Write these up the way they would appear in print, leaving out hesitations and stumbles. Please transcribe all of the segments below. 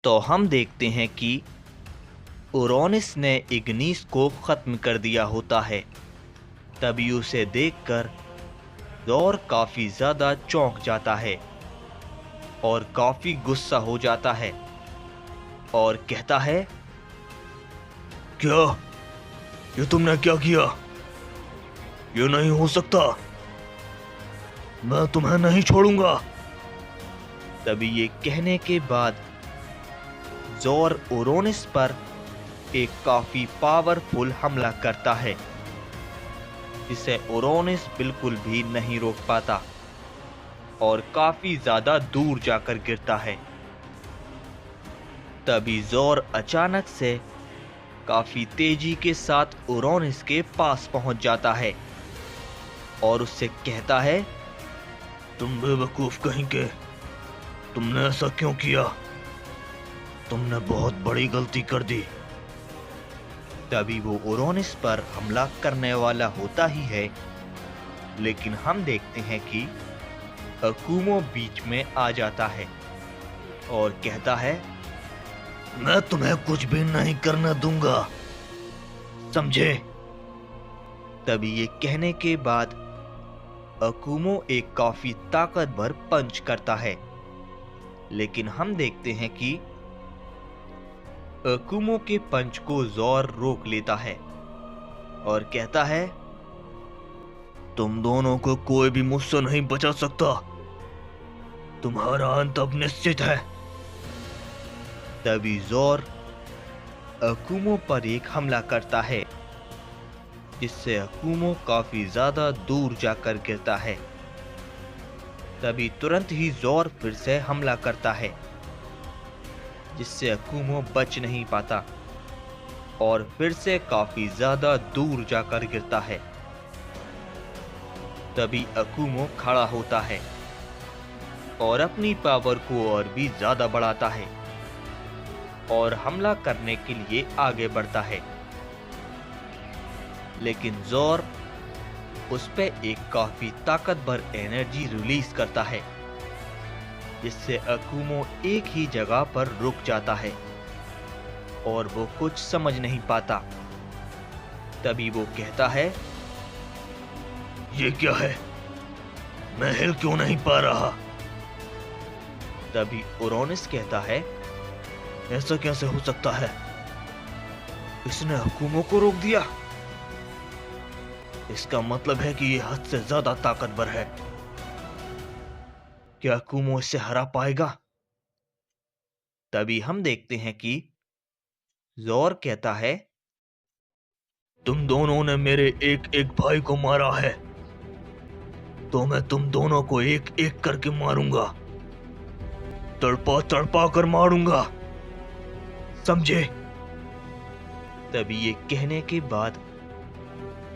तो हम देखते हैं कि उरोनिस ने इग्निस को ख़त्म कर दिया होता है। तभी उसे देखकर ज़ोर काफ़ी ज़्यादा चौंक जाता है और काफ़ी गुस्सा हो जाता है और कहता है, क्या? ये तुमने क्या किया? ये नहीं हो सकता। मैं तुम्हें नहीं छोड़ूंगा। तभी ये कहने के बाद ज़ोर उरोनिस पर एक काफ़ी पावरफुल हमला करता है जिसे उरोनिस बिल्कुल भी नहीं रोक पाता और काफ़ी ज़्यादा दूर जाकर गिरता है। तभी ज़ोर अचानक से काफ़ी तेजी के साथ उरोनिस के पास पहुंच जाता है और उससे कहता है, तुम बेवकूफ कहीं के, तुमने ऐसा क्यों किया? तुमने बहुत बड़ी गलती कर दी। तभी वो उरोनिस पर हमला करने वाला होता ही है, लेकिन हम देखते हैं कि अकुमो बीच में आ जाता है और कहता है, मैं तुम्हें कुछ भी नहीं करने दूंगा, समझे? तभी ये कहने के बाद अकुमो एक काफी ताकतवर पंच करता है, लेकिन हम देखते हैं कि अकुमो के पंच को ज़ोर रोक लेता है और कहता है, तुम दोनों को कोई भी मुझसे नहीं बचा सकता। तुम्हारा अंत अब निश्चित है। तभी ज़ोर अकुमो पर एक हमला करता है जिससे अकुमो काफी ज्यादा दूर जाकर गिरता है। तभी तुरंत ही ज़ोर फिर से हमला करता है जिससे अकुमो बच नहीं पाता और फिर से काफी ज्यादा दूर जाकर गिरता है। तभी अकुमो खड़ा होता है और अपनी पावर को और भी ज्यादा बढ़ाता है और हमला करने के लिए आगे बढ़ता है, लेकिन ज़ोर उस पे एक काफी ताकतवर एनर्जी रिलीज करता है जिससे अकुमो एक ही जगह पर रुक जाता है और वो कुछ समझ नहीं पाता। तभी वो कहता है, ये क्या है? मैं हिल क्यों नहीं पा रहा? तभी उरोनिस कहता है, ऐसा कैसे हो सकता है? इसने अकुमो को रोक दिया। इसका मतलब है कि ये हद से ज्यादा ताकतवर है। क्या अकुमो इससे हरा पाएगा? तभी हम देखते हैं कि ज़ोर कहता है, तुम दोनों ने मेरे एक एक भाई को मारा है, तो मैं तुम दोनों को एक एक करके मारूंगा, तड़पा तड़पा कर मारूंगा, समझे? तभी ये कहने के बाद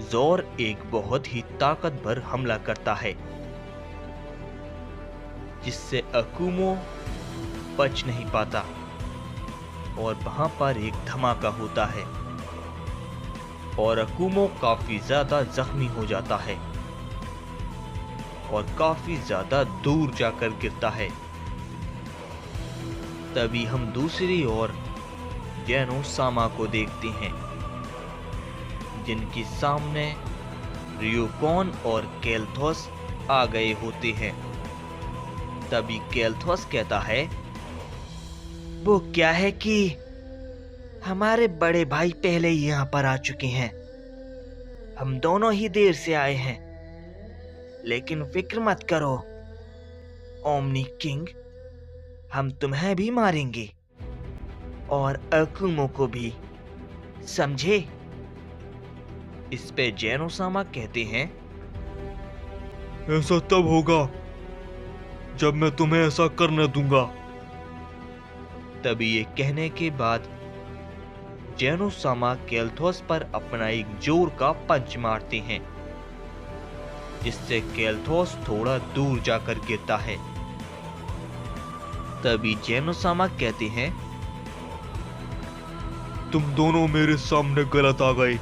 ज़ोर एक बहुत ही ताकतवर हमला करता है जिससे अकुमो बच नहीं पाता और वहां पर एक धमाका होता है और अकुमो काफी ज्यादा जख्मी हो जाता है और काफी ज्यादा दूर जाकर गिरता है। तभी हम दूसरी ओर जेनो सामा को देखते हैं जिनके सामने रियोकॉन और केल्थोस आ गए होते हैं। तभी केल्थोस कहता है, वो क्या है कि हमारे बड़े भाई पहले ही यहाँ पर आ चुके हैं। हम दोनों ही देर से आए हैं, लेकिन फिक्र मत करो ओमनी किंग, हम तुम्हें भी मारेंगे और अकुमो को भी, समझे? इस पे जेनोसामा कहते हैं, ऐसा तब होगा जब मैं तुम्हें ऐसा करने दूंगा। तभी ये कहने के बाद जेनोसामा केल्थोस पर अपना एक जोर का पंच मारते हैं जिससे केल्थोस थोड़ा दूर जाकर गिरता है। तभी जेनोसामा कहते हैं, तुम दोनों मेरे सामने गलत आ गए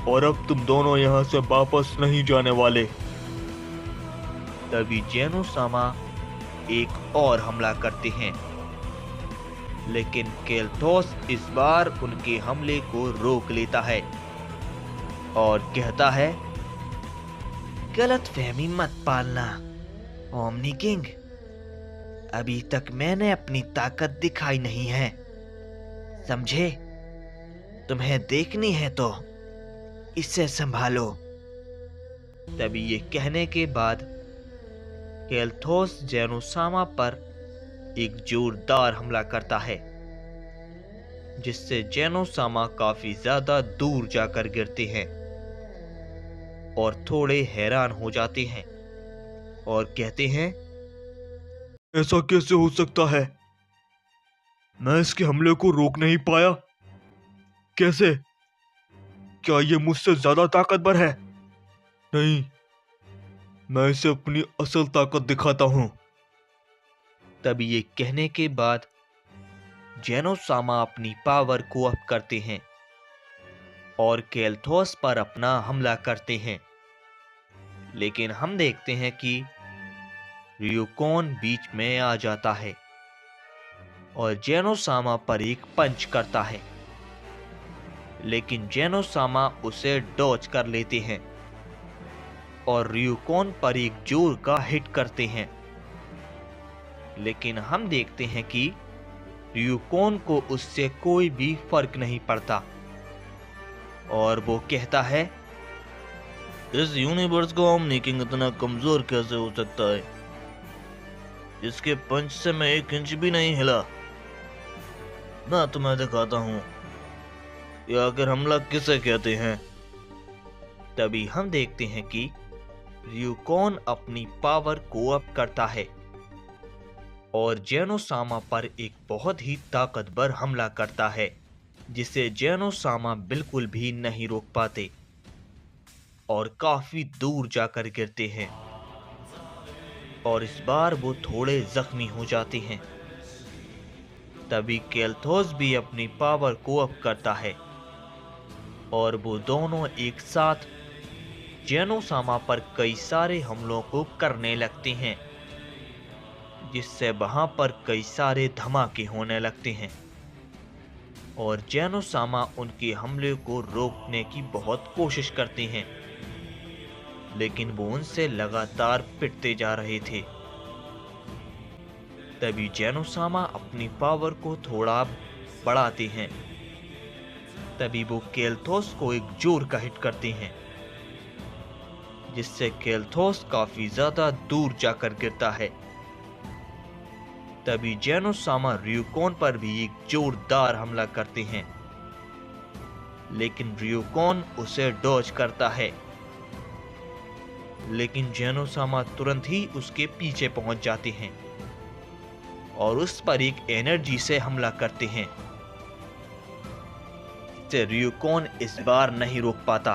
और अब तुम दोनों यहाँ से वापस नहीं जाने वाले। तभी जेनोसामा एक और हमला करते हैं लेकिन केल्थोस इस बार उनके हमले को रोक लेता है और कहता है, गलतफहमी मत पालना ओमनी किंग। अभी तक मैंने अपनी ताकत दिखाई नहीं है, समझे? तुम्हें देखनी है तो इसे संभालो। तभी ये कहने के बाद केल्थोस जेनोसामा पर एक जोरदार हमला करता है, जिससे जेनोसामा काफी ज्यादा दूर जाकर गिरते हैं और थोड़े हैरान हो जाते हैं और कहते हैं, ऐसा कैसे हो सकता है? मैं इसके हमले को रोक नहीं पाया। कैसे? क्या ये मुझसे ज्यादा ताकतवर है? नहीं, मैं इसे अपनी असल ताकत दिखाता हूं। तभी ये कहने के बाद जेनोसामा अपनी पावर को अप करते हैं और केल्थोस पर अपना हमला करते हैं। लेकिन हम देखते हैं कि रियुकोन बीच में आ जाता है और जेनोसामा पर एक पंच करता है, लेकिन जेनोसामा उसे डॉज कर लेते हैं और रियुकोन पर एक जोर का हिट करते हैं। लेकिन हम देखते हैं कि रियुकोन को उससे कोई भी फर्क नहीं पड़ता और वो कहता है, इस यूनिवर्स का ओमनी किंग इतना कमजोर कैसे हो सकता है? इसके पंच से मैं 1 इंच भी नहीं हिला। मैं तुम्हें दिखाता हूं ये आखिर हमला किसे कहते हैं। तभी हम देखते हैं कि रियुकोन अपनी पावर को अप करता है और जेनोसामा पर एक बहुत ही ताकतवर हमला करता है, जिसे जेनोसामा बिल्कुल भी नहीं रोक पाते और काफी दूर जाकर गिरते हैं और इस बार वो थोड़े जख्मी हो जाते हैं। तभी केल्थोस भी अपनी पावर को अप करता है और वो दोनों एक साथ जेनोसामा पर कई सारे हमलों को करने लगते हैं, जिससे वहां पर कई सारे धमाके होने लगते हैं और जेनोसामा उनके हमले को रोकने की बहुत कोशिश करते हैं, लेकिन वो उनसे लगातार पिटते जा रहे थे। तभी जेनोसामा अपनी पावर को थोड़ा बढ़ाते हैं। तभी वो केल्थोस को एक जोर का हिट करते हैं, जिससे केल्थोस काफी ज्यादा दूर जाकर गिरता है। तभी जेनोसामा रियुकोन पर भी एक जोरदार हमला करते हैं, लेकिन रियुकोन उसे डॉज करता है, लेकिन जेनोसामा तुरंत ही उसके पीछे पहुंच जाते हैं और उस पर एक एनर्जी से हमला करते हैं, जिससे रियुकोन इस बार नहीं रोक पाता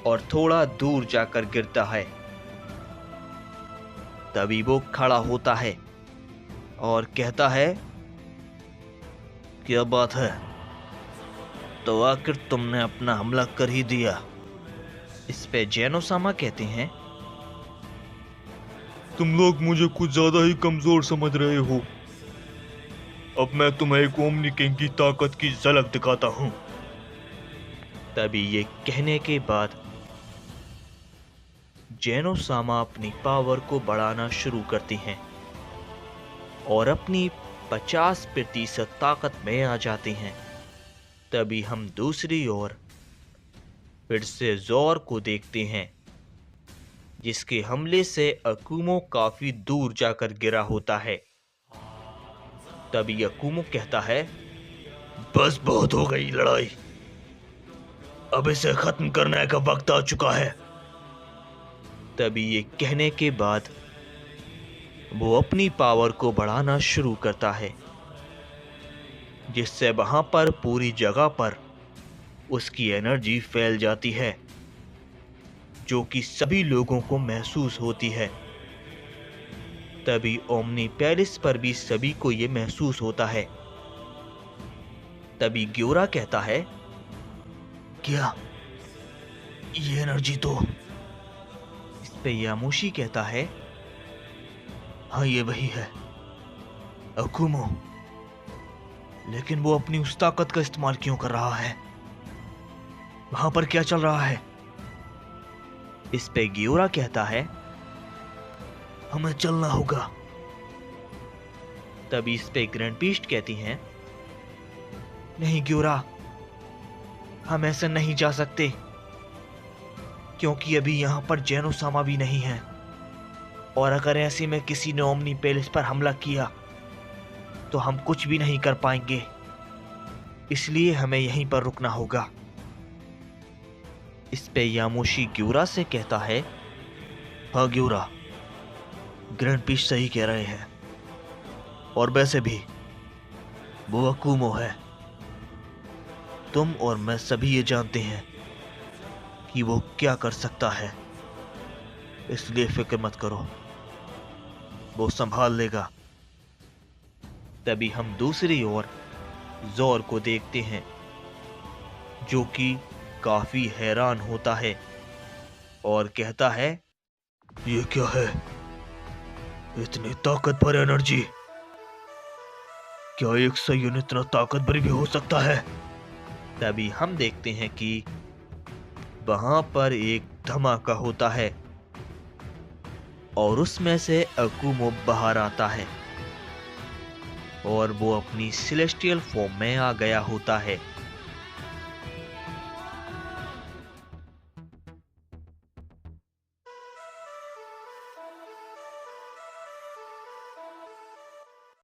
और थोड़ा दूर जाकर गिरता है। तभी वो खड़ा होता है और कहता है, क्या बात है? तो आखिर तुमने अपना हमला कर ही दिया। इस पे जेनोसामा कहते हैं, तुम लोग मुझे कुछ ज्यादा ही कमजोर समझ रहे हो। अब मैं तुम्हें एक ओमनी किंग की ताकत की झलक दिखाता हूं। तभी ये कहने के बाद जेनोसामा अपनी पावर को बढ़ाना शुरू करती हैं और अपनी 50% ताकत में आ जाते हैं। तभी हम दूसरी ओर फिर से जोर को देखते हैं, जिसके हमले से अकुमो काफी दूर जाकर गिरा होता है। तभी अकुमो कहता है, बस बहुत हो गई लड़ाई, अब इसे खत्म करने का वक्त आ चुका है। तभी ये कहने के बाद वो अपनी पावर को बढ़ाना शुरू करता है, जिससे वहां पर पूरी जगह पर उसकी एनर्जी फैल जाती है, जो कि सभी लोगों को महसूस होती है। तभी ओमनी पेरिस पर भी सभी को यह महसूस होता है। तभी ग्योरा कहता है, क्या ये एनर्जी तो? इस पे यामुशी कहता है, हाँ, ये वही है। अकुमो, लेकिन वो अपनी उस ताकत का इस्तेमाल क्यों कर रहा है? वहां पर क्या चल रहा है? इस पे गियोरा कहता है, हमें चलना होगा। तभी इस पे ग्रैंड बीस्ट कहती हैं, नहीं गियोरा, हम ऐसे नहीं जा सकते, क्योंकि अभी यहां पर जेनोसामा भी नहीं है, और अगर ऐसे में किसी ने ओमनी पैलेस पर हमला किया तो हम कुछ भी नहीं कर पाएंगे, इसलिए हमें यहीं पर रुकना होगा। इस पे यामोशी गियोरा से कहता है, हाँ गियोरा, ग्रैंड बीस्ट सही कह रहे हैं, और वैसे भी वो अकुमो है। तुम और मैं सभी ये जानते हैं कि वो क्या कर सकता है, इसलिए फिक्र मत करो, वो संभाल लेगा। तभी हम दूसरी ओर जोर को देखते हैं, जो कि काफी हैरान होता है और कहता है, ये क्या है? इतनी ताकतवर एनर्जी! क्या एक संयंत्र इतना ताकतवर भी हो सकता है? तभी हम देखते हैं कि वहां पर एक धमाका होता है और उसमें से अकुमो बाहर आता है और वो अपनी सेलेस्टियल फॉर्म में आ गया होता है।